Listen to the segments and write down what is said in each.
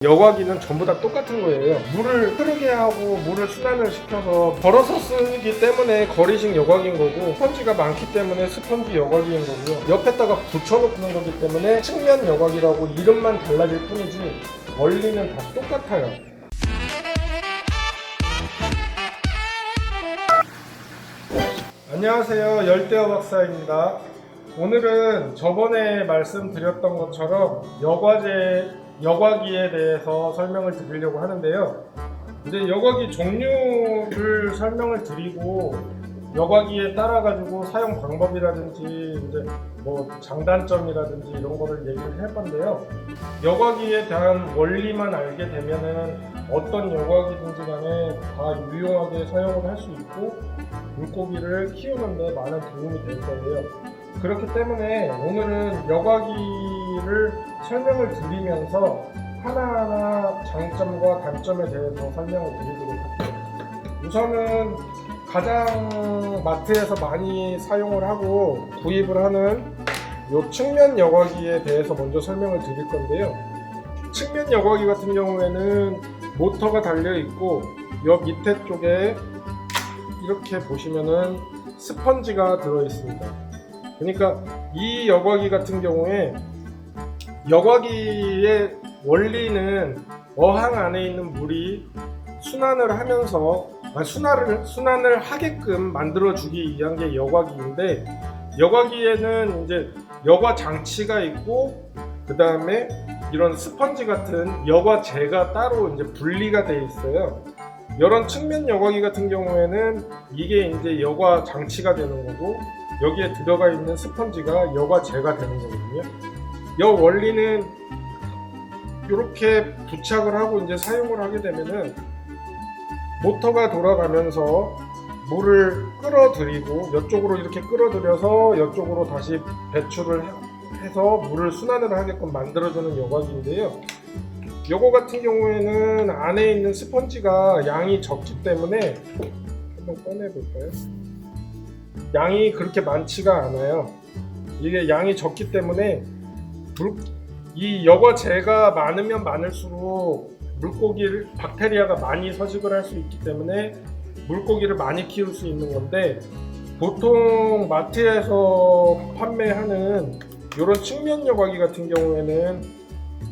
여과기는 전부 다 똑같은 거예요. 물을 흐르게 하고 물을 순환을 시켜서 걸어서 쓰기 때문에 거리식 여과기인 거고, 스펀지가 많기 때문에 스펀지 여과기인 거고요. 옆에다가 붙여놓는 거기 때문에 측면 여과기라고 이름만 달라질 뿐이지 원리는 다 똑같아요. 안녕하세요, 열대어 박사입니다. 오늘은 저번에 말씀드렸던 것처럼 여과기에 대해서 설명을 드리려고 하는데요. 이제 여과기 종류를 설명을 드리고 여과기에 따라 가지고 사용 방법이라든지 이제 뭐 장단점이라든지 이런 거를 얘기를 할 건데요. 여과기에 대한 원리만 알게 되면은 어떤 여과기든지 간에 다 유용하게 사용을 할 수 있고 물고기를 키우는데 많은 도움이 될 거예요. 그렇기 때문에 오늘은 여과기를 설명을 드리면서 하나하나 장점과 단점에 대해서 설명을 드리도록 할게요. 우선은 가장 마트에서 많이 사용을 하고 구입을 하는 요 측면 여과기에 대해서 먼저 설명을 드릴 건데요. 측면 여과기 같은 경우에는 모터가 달려 있고 옆 밑에 쪽에 이렇게 보시면은 스펀지가 들어 있습니다. 그러니까 이 여과기 같은 경우에 여과기의 원리는 어항 안에 있는 물이 순환을 하면서 순환을 하게끔 만들어주기 위한 게 여과기인데, 여과기에는 이제 여과 장치가 있고 그 다음에 이런 스펀지 같은 여과제가 따로 이제 분리가 돼 있어요. 이런 측면 여과기 같은 경우에는 이게 이제 여과 장치가 되는 거고, 여기에 들어가 있는 스펀지가 여과제가 되는 거거든요. 이 원리는 이렇게 부착을 하고 이제 사용을 하게 되면은 모터가 돌아가면서 물을 끌어들이고 이쪽으로 이렇게 끌어들여서 이쪽으로 다시 배출을 해서 물을 순환을 하게끔 만들어주는 여과기인데요. 요거 같은 경우에는 안에 있는 스펀지가 양이 적기 때문에 한번 꺼내볼까요? 양이 그렇게 많지가 않아요. 이게 양이 적기 때문에 이 여과제가 많으면 많을수록 박테리아가 많이 서식을 할 수 있기 때문에 물고기를 많이 키울 수 있는 건데, 보통 마트에서 판매하는 이런 측면 여과기 같은 경우에는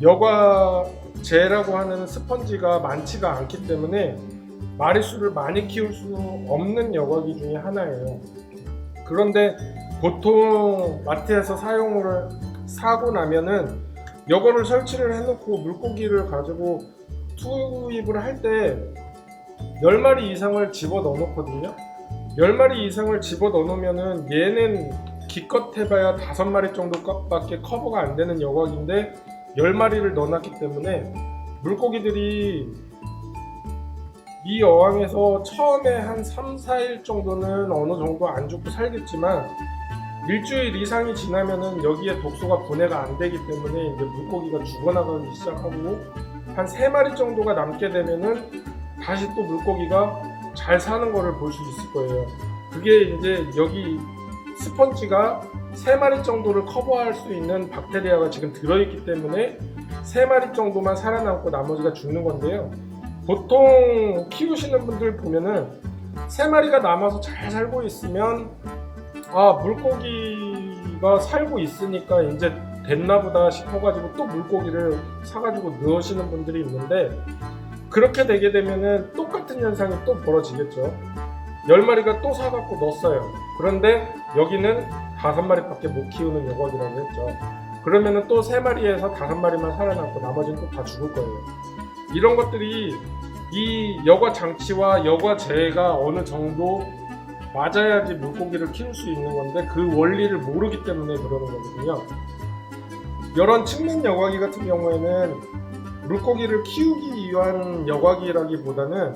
여과제라고 하는 스펀지가 많지가 않기 때문에 마리수를 많이 키울 수 없는 여과기 중에 하나예요. 그런데 보통 마트에서 사용을 사고 나면은 요거를 설치를 해놓고 물고기를 가지고 투입을 할 때 10마리 이상을 집어 넣어 놓거든요. 10마리 이상을 집어 넣어 놓으면은 얘는 기껏 해봐야 5마리 정도밖에 커버가 안 되는 여과기인데 10마리를 넣어 놨기 때문에 물고기들이 이 어항에서 처음에 한 3, 4일 정도는 어느 정도 안 죽고 살겠지만 일주일 이상이 지나면은 여기에 독소가 분해가 안 되기 때문에 이제 물고기가 죽어나가기 시작하고 한 3마리 정도가 남게 되면은 다시 또 물고기가 잘 사는 거를 볼 수 있을 거예요. 그게 이제 여기 스펀지가 3마리 정도를 커버할 수 있는 박테리아가 지금 들어있기 때문에 3마리 정도만 살아남고 나머지가 죽는 건데요. 보통 키우시는 분들 보면은 3마리가 남아서 잘 살고 있으면 물고기가 살고 있으니까 이제 됐나보다 싶어가지고 또 물고기를 사가지고 넣으시는 분들이 있는데, 그렇게 되게 되면은 똑같은 현상이 또 벌어지겠죠. 10마리가 또 사갖고 넣었어요. 그런데 여기는 5마리밖에 못 키우는 여과기라고 했죠. 그러면은 또 3마리에서 5마리만 살아남고 나머지는 또 다 죽을 거예요. 이런 것들이 이 여과 장치와 여과제가 어느 정도 맞아야지 물고기를 키울 수 있는 건데 그 원리를 모르기 때문에 그러는 거거든요. 이런 측면 여과기 같은 경우에는 물고기를 키우기 위한 여과기라기보다는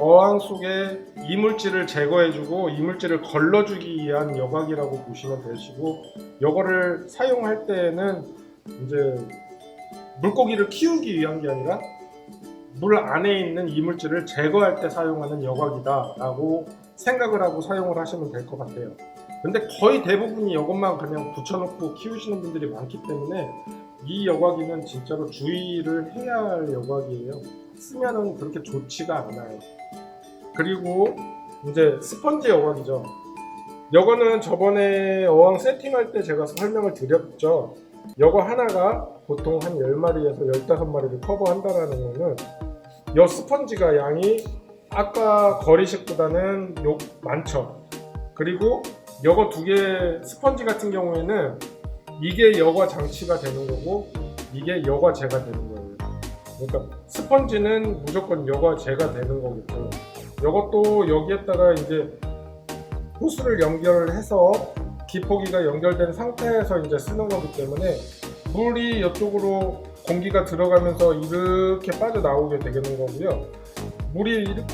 어항 속에 이물질을 제거해주고 이물질을 걸러주기 위한 여과기라고 보시면 되시고, 이거를 사용할 때에는 이제 물고기를 키우기 위한 게 아니라 물 안에 있는 이물질을 제거할 때 사용하는 여과기다 라고 생각을 하고 사용을 하시면 될 것 같아요. 근데 거의 대부분이 이것만 그냥 붙여놓고 키우시는 분들이 많기 때문에 이 여과기는 진짜로 주의를 해야 할 여과기예요. 쓰면은 그렇게 좋지가 않아요. 그리고 이제 스펀지 여과기죠. 여거는 저번에 어항 세팅할 때 제가 설명을 드렸죠. 여거 하나가 보통 한 10마리에서 15마리를 커버한다라는 거는 여 스펀지가 양이 아까 거리식보다는 많죠. 그리고 여거 두 개 스펀지 같은 경우에는 이게 여과 장치가 되는 거고 이게 여과제가 되는 거예요. 그러니까 스펀지는 무조건 여과제가 되는 거겠죠. 이것도 여기에다가 이제 호스를 연결해서 기포기가 연결된 상태에서 이제 쓰는 거기 때문에 물이 이쪽으로 공기가 들어가면서 이렇게 빠져나오게 되는 거고요.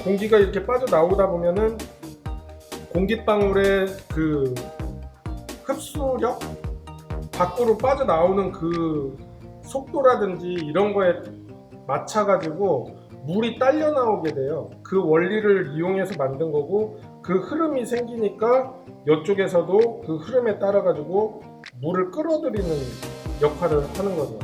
공기가 이렇게 빠져나오다 보면은 공기방울의 그 흡수력? 밖으로 빠져나오는 그 속도라든지 이런 거에 맞춰가지고 물이 딸려 나오게 돼요. 그 원리를 이용해서 만든 거고 그 흐름이 생기니까 이쪽에서도 그 흐름에 따라 가지고 물을 끌어들이는 역할을 하는 거죠.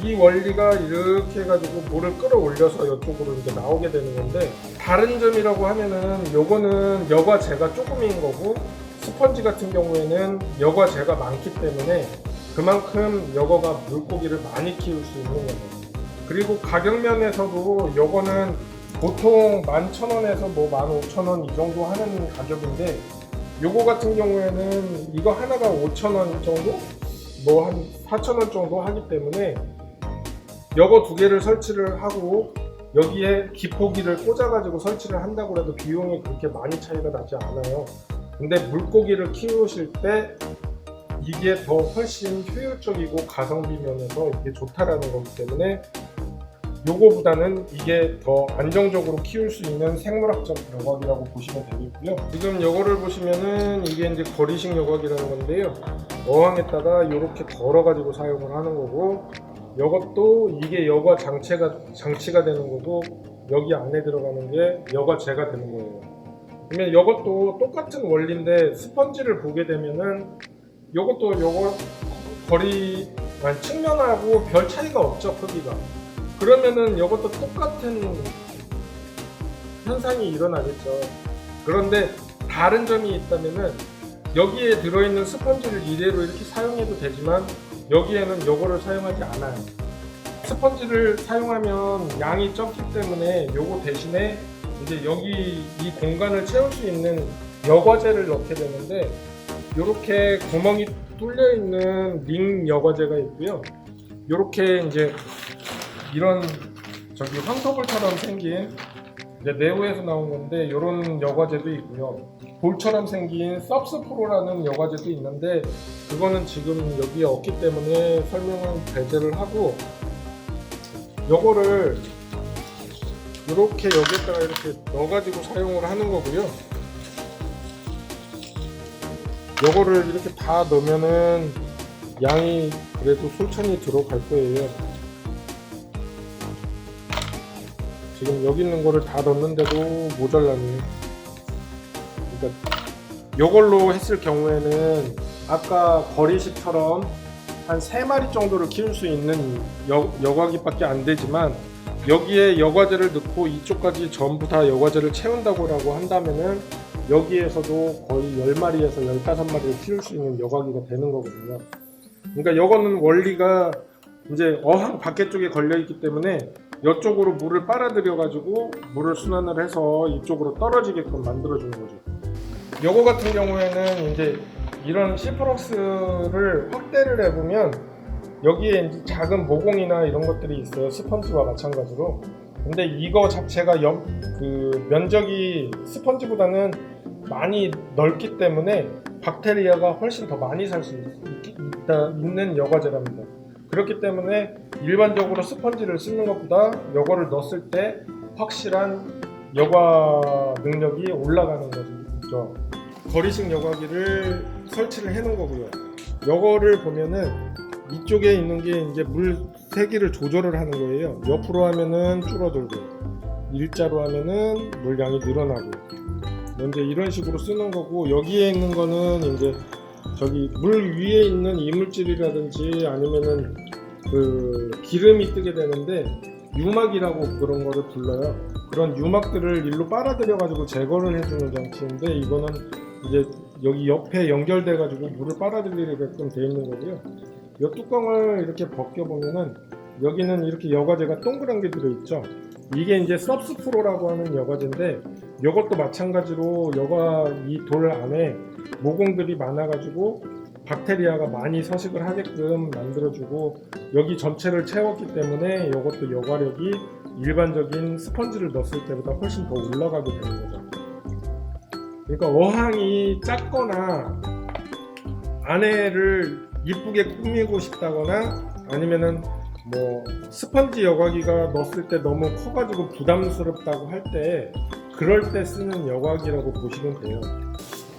이 원리가 이렇게 해가지고 물을 끌어올려서 이쪽으로 이제 나오게 되는 건데, 다른 점이라고 하면은 요거는 여과제가 조금인 거고 스펀지 같은 경우에는 여과제가 많기 때문에 그만큼 여거가 물고기를 많이 키울 수 있는 거죠. 그리고 가격 면에서도 요거는 보통 11,000원에서 뭐 15,000원 이 정도 하는 가격인데, 요거 같은 경우에는 이거 하나가 5,000원 정도? 뭐 한 4,000원 정도 하기 때문에 요거 두 개를 설치를 하고 여기에 기포기를 꽂아가지고 설치를 한다고 해도 비용이 그렇게 많이 차이가 나지 않아요. 근데 물고기를 키우실 때 이게 더 훨씬 효율적이고 가성비 면에서 이게 좋다라는 거기 때문에 요거보다는 이게 더 안정적으로 키울 수 있는 생물학적 여과기라고 보시면 되겠고요. 지금 요거를 보시면은 이게 이제 거리식 여과기라는 건데요. 어항에다가 이렇게 걸어가지고 사용을 하는 거고, 요것도 이게 여과 장치가 되는 거고, 여기 안에 들어가는 게 여과제가 되는 거예요. 그러면 요것도 똑같은 원리인데 스펀지를 보게 되면은 요것도 요거 측면하고 별 차이가 없죠, 크기가. 그러면은 이것도 똑같은 현상이 일어나겠죠. 그런데 다른 점이 있다면은 여기에 들어있는 스펀지를 이대로 이렇게 사용해도 되지만 여기에는 요거를 사용하지 않아요. 스펀지를 사용하면 양이 적기 때문에 요거 대신에 이제 여기 이 공간을 채울 수 있는 여과제를 넣게 되는데, 요렇게 구멍이 뚫려 있는 링 여과제가 있고요. 요렇게 이제 이런 황토볼처럼 생긴 이제 네오에서 나온 건데 이런 여과제도 있고요. 볼처럼 생긴 섭스프로라는 여과제도 있는데 그거는 지금 여기에 없기 때문에 설명은 배제를 하고, 요거를 이렇게 여기에다가 이렇게 넣어가지고 사용을 하는 거고요. 요거를 이렇게 다 넣으면은 양이 그래도 솔찬히 들어갈 거예요. 지금 여기 있는 거를 다 넣는데도 모자라네요. 그러니까 요걸로 했을 경우에는 아까 거리식처럼 한 3마리 정도를 키울 수 있는 여과기밖에 안 되지만, 여기에 여과제를 넣고 이쪽까지 전부 다 여과제를 채운다고 한다면은 여기에서도 거의 10마리에서 15마리를 키울 수 있는 여과기가 되는 거거든요. 그러니까 요거는 원리가 이제 어항 밖에 쪽에 걸려 있기 때문에 이쪽으로 물을 빨아들여 가지고 물을 순환을 해서 이쪽으로 떨어지게끔 만들어 주는 거죠. 요거 같은 경우에는 이제 이런 시프록스를 확대를 해보면 여기에 이제 작은 모공이나 이런 것들이 있어요. 스펀지와 마찬가지로. 근데 이거 자체가 그 면적이 스펀지보다는 많이 넓기 때문에 박테리아가 훨씬 더 많이 살 수 있는 여과제랍니다. 그렇기 때문에 일반적으로 스펀지를 쓰는 것보다 요거를 넣었을 때 확실한 여과 능력이 올라가는 거죠. 거리식 여과기를 설치를 해 놓은 거고요. 요거를 보면은 이쪽에 있는 게 이제 물 세기를 조절을 하는 거예요. 옆으로 하면은 줄어들고, 일자로 하면은 물량이 늘어나고, 먼저 이런 식으로 쓰는 거고, 여기에 있는 거는 이제 저기 물 위에 있는 이물질이라든지 아니면은 그 기름이 뜨게 되는데 유막이라고 그런 거를 불러요. 그런 유막들을 일로 빨아들여 가지고 제거를 해주는 장치인데, 이거는 이제 여기 옆에 연결돼 가지고 물을 빨아들이게끔 되어 있는 거고요. 이 뚜껑을 이렇게 벗겨 보면은 여기는 이렇게 여과제가 동그란 게 들어있죠. 이게 이제 섭스프로라고 하는 여과제인데, 이것도 마찬가지로 이 돌 안에 모공들이 많아가지고 박테리아가 많이 서식을 하게끔 만들어주고, 여기 전체를 채웠기 때문에 이것도 여과력이 일반적인 스펀지를 넣었을 때보다 훨씬 더 올라가게 되는 거죠. 그러니까 어항이 작거나 안에를 이쁘게 꾸미고 싶다거나, 아니면은 뭐 스펀지 여과기가 넣었을 때 너무 커가지고 부담스럽다고 할 때, 그럴 때 쓰는 여과기라고 보시면 돼요.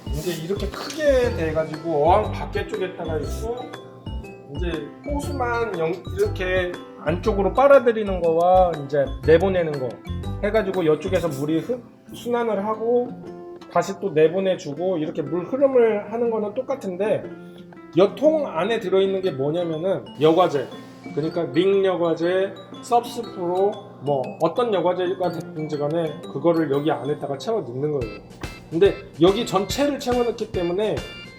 이제 이렇게 크게 돼가지고 어항 밖에 쪽에다가 있고, 이제 호수만 이렇게 안쪽으로 빨아들이는 거와 이제 내보내는 거 해가지고 이쪽에서 물이 순환을 하고 다시 또 내보내주고, 이렇게 물 흐름을 하는 거는 똑같은데, 이 통 안에 들어있는 게 뭐냐면은 여과제, 그러니까 링 여과제, 섭스프로, 뭐 어떤 여과제가 됐든지 간에 그거를 여기 안에다가 채워 넣는 거예요. 근데 여기 전체를 채워 넣기 때문에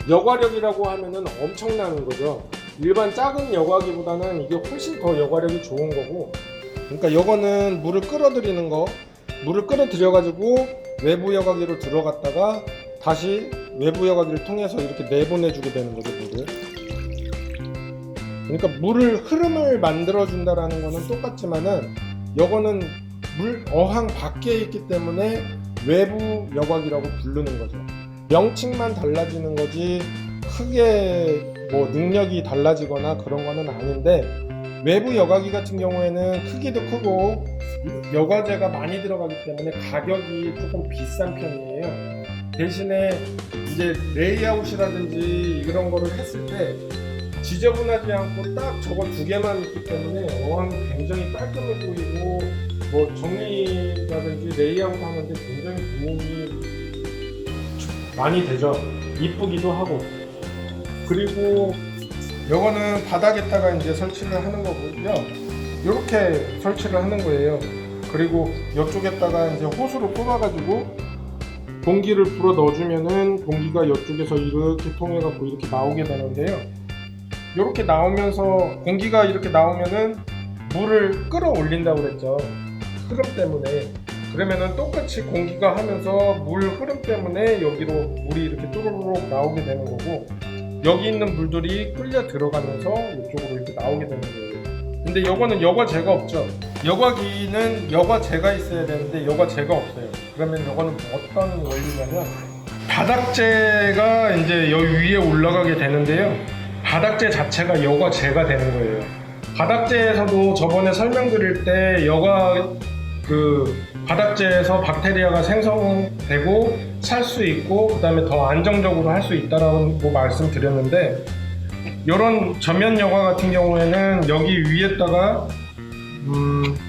여과력이라고 하면은 엄청나는 거죠. 일반 작은 여과기보다는 이게 훨씬 더 여과력이 좋은 거고, 그러니까 이거는 물을 끌어들이는 거, 물을 끌어들여 가지고 외부 여과기로 들어갔다가 다시 외부 여과기를 통해서 이렇게 내보내주게 되는 거죠, 물을. 그러니까 물을 흐름을 만들어 준다라는 거는 똑같지만은, 요거는 어항 밖에 있기 때문에 외부 여과기라고 부르는 거죠. 명칭만 달라지는 거지 크게 뭐 능력이 달라지거나 그런 거는 아닌데, 외부 여과기 같은 경우에는 크기도 크고 여과제가 많이 들어가기 때문에 가격이 조금 비싼 편이에요. 대신에 이제 레이아웃이라든지 이런 거를 했을 때 지저분하지 않고 딱 저거 두 개만 있기 때문에 어항이 굉장히 깔끔해 보이고, 뭐 정리라든지 레이아웃 하는데 굉장히 도움이 많이 되죠. 이쁘기도 하고. 그리고 요거는 바닥에다가 이제 설치를 하는 거고요. 이렇게 설치를 하는 거예요. 그리고 이쪽에다가 이제 호스로 뽑아가지고 공기를 불어 넣어주면은 공기가 이쪽에서 이렇게 통해 갖고 이렇게 나오게 되는데요. 이렇게 나오면서 공기가 이렇게 나오면은 물을 끌어올린다고 그랬죠. 흐름 때문에. 그러면은 똑같이 공기가 하면서 물 흐름 때문에 여기로 물이 이렇게 뚜루룩 나오게 되는 거고, 여기 있는 물들이 끌려 들어가면서 이쪽으로 이렇게 나오게 되는 거예요. 근데 요거는 여과제가 없죠. 여과기는 여과제가 있어야 되는데 여과제가 없어요. 그러면 요거는 어떤 원리냐면, 바닥재가 이제 여기 위에 올라가게 되는데요. 바닥재 자체가 여과제가 되는 거예요. 바닥재에서도 저번에 설명드릴 때 바닥재에서 박테리아가 생성되고 살 수 있고, 그 다음에 더 안정적으로 할 수 있다라고 말씀드렸는데, 이런 전면 여과 같은 경우에는 여기 위에다가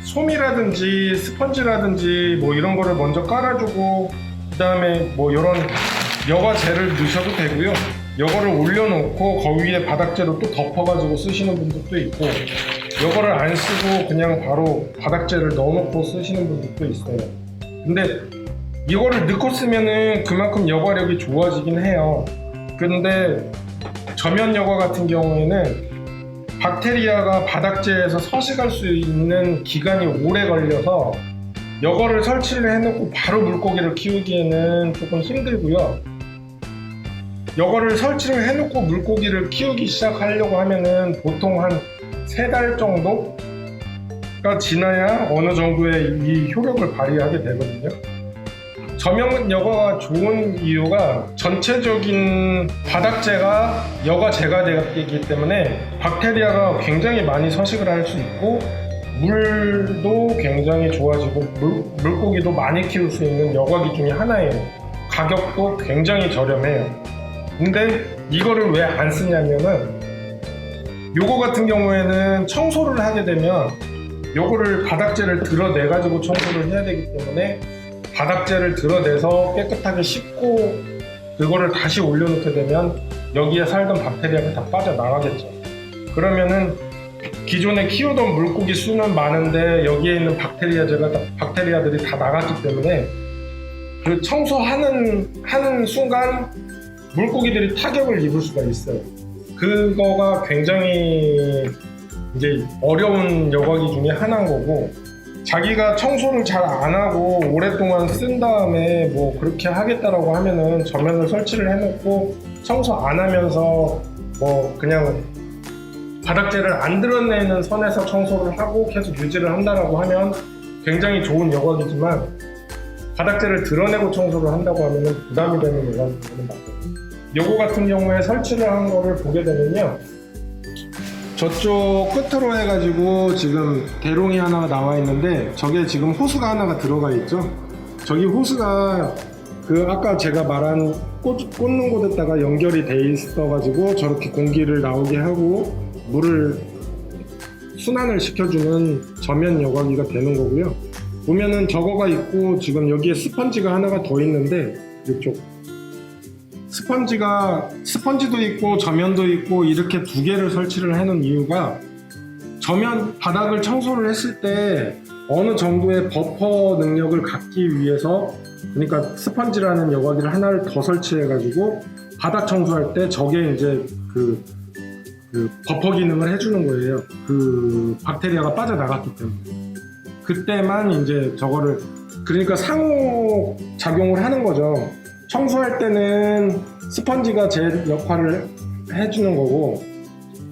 솜이라든지 스펀지라든지 뭐 이런 거를 먼저 깔아주고, 그 다음에 뭐 이런 여과제를 넣으셔도 되고요. 이거를 올려놓고 그 위에 바닥재로 또 덮어가지고 쓰시는 분들도 있고, 이거를 안 쓰고 그냥 바로 바닥재를 넣어놓고 쓰시는 분들도 있어요. 근데 이거를 넣고 쓰면은 그만큼 여과력이 좋아지긴 해요. 근데 저면 여과 같은 경우에는 박테리아가 바닥재에서 서식할 수 있는 기간이 오래 걸려서 이거를 설치를 해놓고 바로 물고기를 키우기에는 조금 힘들고요. 이거를 설치를 해놓고 물고기를 키우기 시작하려고 하면은 보통 한 3달 정도가 지나야 어느 정도의 이 효력을 발휘하게 되거든요. 저면 여과가 좋은 이유가 전체적인 바닥재가 여과제가 되기 때문에 박테리아가 굉장히 많이 서식을 할 수 있고, 물도 굉장히 좋아지고 물고기도 많이 키울 수 있는 여과기 중에 하나예요. 가격도 굉장히 저렴해요. 근데 이거를 왜 안 쓰냐면은, 요거 같은 경우에는 청소를 하게 되면 요거를 바닥재를 드러내 가지고 청소를 해야 되기 때문에 바닥재를 드러내서 깨끗하게 씻고 그거를 다시 올려놓게 되면 여기에 살던 박테리아가 다 빠져나가겠죠. 그러면은 기존에 키우던 물고기 수는 많은데 여기에 있는 박테리아들이 다 나갔기 때문에 그 청소하는 순간 물고기들이 타격을 입을 수가 있어요. 그거가 굉장히 이제 어려운 여과기 중에 하나인 거고, 자기가 청소를 잘 안 하고 오랫동안 쓴 다음에 뭐 그렇게 하겠다라고 하면은 저면을 설치를 해놓고 청소 안 하면서 뭐 그냥 바닥재를 안 드러내는 선에서 청소를 하고 계속 유지를 한다라고 하면 굉장히 좋은 여과기지만, 바닥재를 드러내고 청소를 한다고 하면은 부담이 되는 여과기는 맞거든요. 요거 같은 경우에 설치를 한 거를 보게 되면요, 저쪽 끝으로 해가지고 지금 대롱이 하나가 나와 있는데 저게 지금 호스가 하나가 들어가 있죠. 저기 호스가 그 아까 제가 말한 꽂는 곳에다가 연결이 돼 있어가지고 저렇게 공기를 나오게 하고 물을 순환을 시켜주는 저면 여과기가 되는 거고요. 보면은 저거가 있고 지금 여기에 스펀지가 하나가 더 있는데, 이쪽 스펀지도 있고 저면도 있고 이렇게 두 개를 설치를 해놓은 이유가, 저면 바닥을 청소를 했을 때 어느 정도의 버퍼 능력을 갖기 위해서, 그러니까 스펀지라는 여과기를 하나를 더 설치해 가지고 바닥 청소할 때 저게 이제 그 버퍼 기능을 해주는 거예요. 그 박테리아가 빠져나갔기 때문에. 그때만 이제 저거를, 그러니까 상호 작용을 하는 거죠. 청소할 때는 스펀지가 제 역할을 해주는 거고,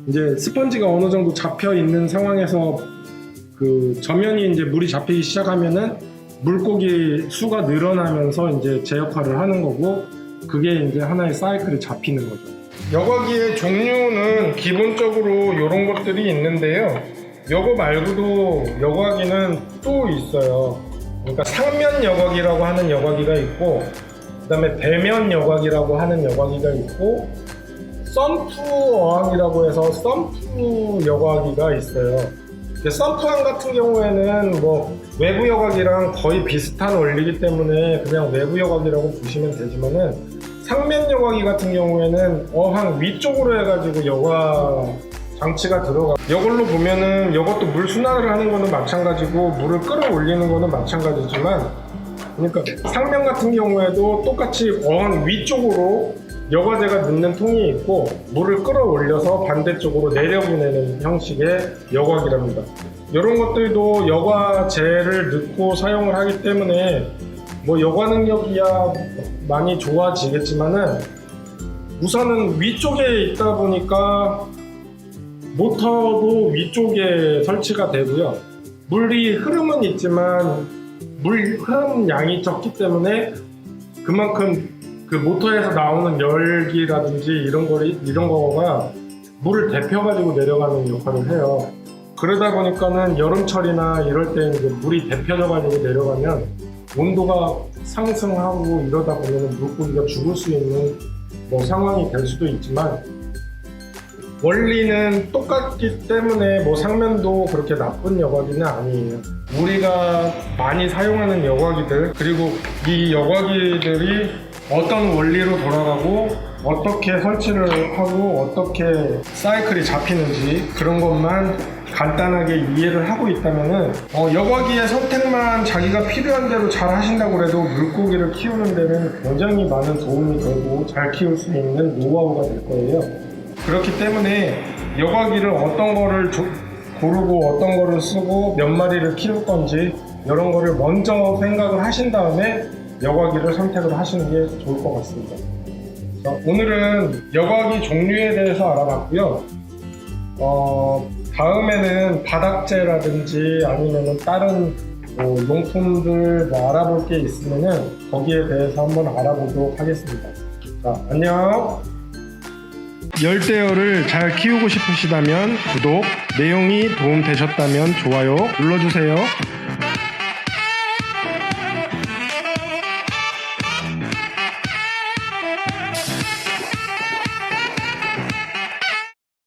이제 스펀지가 어느 정도 잡혀 있는 상황에서 그 저면이 이제 물이 잡히기 시작하면은 물고기 수가 늘어나면서 이제 제 역할을 하는 거고, 그게 이제 하나의 사이클이 잡히는 거죠. 여과기의 종류는 기본적으로 이런 것들이 있는데요. 요거 말고도 여과기는 또 있어요. 그러니까 상면 여과기라고 하는 여과기가 있고, 그 다음에 배면 여과기라고 하는 여과기가 있고, 썸프 어항이라고 해서 썸프 여과기가 있어요. 썸프함 같은 경우에는 뭐 외부 여과기랑 거의 비슷한 원리이기 때문에 그냥 외부 여과기라고 보시면 되지만은, 상면 여과기 같은 경우에는 어항 위쪽으로 해가지고 여과 장치가 들어가. 이걸로 보면은 이것도 물 순환을 하는 거는 마찬가지고 물을 끌어올리는 거는 마찬가지지만, 그러니까 상면 같은 경우에도 똑같이 어항 위쪽으로 여과제가 넣는 통이 있고 물을 끌어올려서 반대쪽으로 내려보내는 형식의 여과기랍니다. 이런 것들도 여과제를 넣고 사용을 하기 때문에 뭐 여과 능력이야 많이 좋아지겠지만은, 우선은 위쪽에 있다 보니까 모터도 위쪽에 설치가 되고요. 물이 흐름은 있지만 물 흐름 양이 적기 때문에 그만큼 그 모터에서 나오는 열기라든지 이런 거가 물을 데펴가지고 내려가는 역할을 해요. 그러다 보니까는 여름철이나 이럴 때 이제 물이 데펴져가지고 내려가면 온도가 상승하고 이러다 보면 물고기가 죽을 수 있는 뭐 상황이 될 수도 있지만, 원리는 똑같기 때문에 뭐 상면도 그렇게 나쁜 여과기는 아니에요. 우리가 많이 사용하는 여과기들, 그리고 이 여과기들이 어떤 원리로 돌아가고 어떻게 설치를 하고 어떻게 사이클이 잡히는지 그런 것만 간단하게 이해를 하고 있다면은 여과기의 선택만 자기가 필요한 대로 잘 하신다고 해도 물고기를 키우는 데는 굉장히 많은 도움이 되고 잘 키울 수 있는 노하우가 될 거예요. 그렇기 때문에 여과기를 어떤 거를 고르고 어떤 거를 쓰고 몇 마리를 키울 건지 이런 거를 먼저 생각을 하신 다음에 여과기를 선택을 하시는 게 좋을 것 같습니다. 자, 오늘은 여과기 종류에 대해서 알아봤고요. 다음에는 바닥재라든지 아니면 다른 용품들 뭐 알아볼 게 있으면은 거기에 대해서 한번 알아보도록 하겠습니다. 자, 안녕. 열대어를 잘 키우고 싶으시다면 구독, 내용이 도움되셨다면 좋아요 눌러주세요.